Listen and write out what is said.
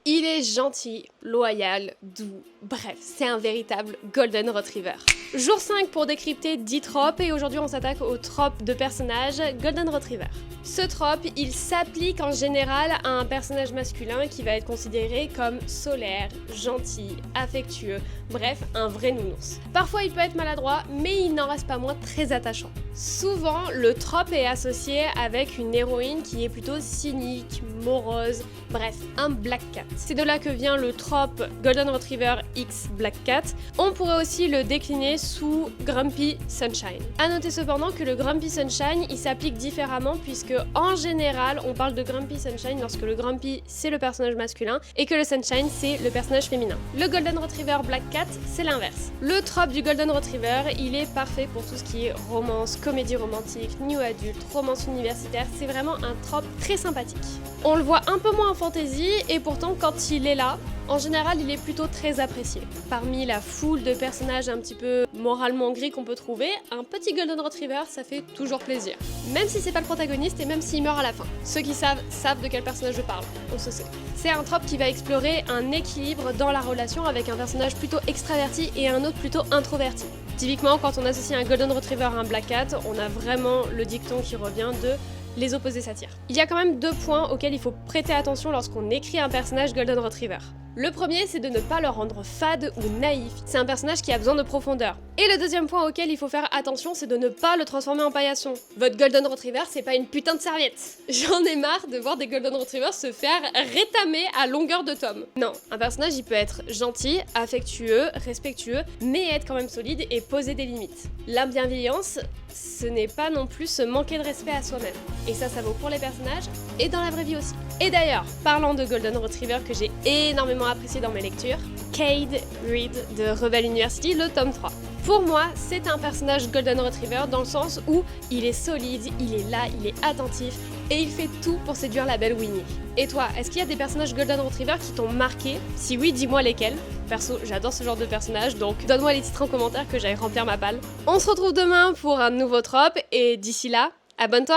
Il est gentil, loyal, doux, bref, c'est un véritable Golden Retriever. Jour 5 pour décrypter 10 tropes et aujourd'hui on s'attaque aux tropes de personnages Golden Retriever. Ce trope, il s'applique en général à un personnage masculin qui va être considéré comme solaire, gentil, affectueux, bref, un vrai nounours. Parfois il peut être maladroit, mais il n'en reste pas moins très attachant. Souvent, le trope est associé avec une héroïne qui est plutôt cynique, morose, bref, un Black Cat. C'est de là que vient le trope Golden Retriever X Black Cat. On pourrait aussi le décliner sous Grumpy Sunshine. A noter cependant que le Grumpy Sunshine, il s'applique différemment puisque en général, on parle de Grumpy Sunshine lorsque le Grumpy c'est le personnage masculin et que le Sunshine c'est le personnage féminin. Le Golden Retriever Black Cat, c'est l'inverse. Le trope du Golden Retriever, il est parfait pour tout ce qui est romance, comédie romantique, new adulte, romance universitaire. C'est vraiment un trope très sympathique. On le voit un peu moins en fantasy et pourtant quand il est là, en général, il est plutôt très apprécié. Parmi la foule de personnages un petit peu moralement gris qu'on peut trouver, un petit Golden Retriever, ça fait toujours plaisir. Même si c'est pas le protagoniste et même s'il meurt à la fin. Ceux qui savent de quel personnage je parle, on se sait. C'est un trope qui va explorer un équilibre dans la relation avec un personnage plutôt extraverti et un autre plutôt introverti. Typiquement, quand on associe un Golden Retriever à un Black Cat, on a vraiment le dicton qui revient de les opposés s'attirent. Il y a quand même 2 points auxquels il faut prêter attention lorsqu'on écrit un personnage Golden Retriever. Le premier, c'est de ne pas le rendre fade ou naïf. C'est un personnage qui a besoin de profondeur. Et le deuxième point auquel il faut faire attention, c'est de ne pas le transformer en paillasson. Votre Golden Retriever, c'est pas une putain de serviette. J'en ai marre de voir des Golden Retrievers se faire rétamer à longueur de tome. Non, un personnage, il peut être gentil, affectueux, respectueux, mais être quand même solide et poser des limites. La bienveillance, ce n'est pas non plus se manquer de respect à soi-même. Et ça vaut pour les personnages et dans la vraie vie aussi. Et d'ailleurs, parlant de Golden Retriever que j'ai énormément apprécié dans mes lectures, Cade Reed de Rebel University, le tome 3. Pour moi, c'est un personnage Golden Retriever dans le sens où il est solide, il est là, il est attentif et il fait tout pour séduire la belle Winnie. Et toi, est-ce qu'il y a des personnages Golden Retriever qui t'ont marqué? Si oui, dis-moi lesquels. Perso, j'adore ce genre de personnage, donc donne-moi les titres en commentaire que j'aille remplir ma palle. On se retrouve demain pour un nouveau trope et d'ici là, abonne-toi!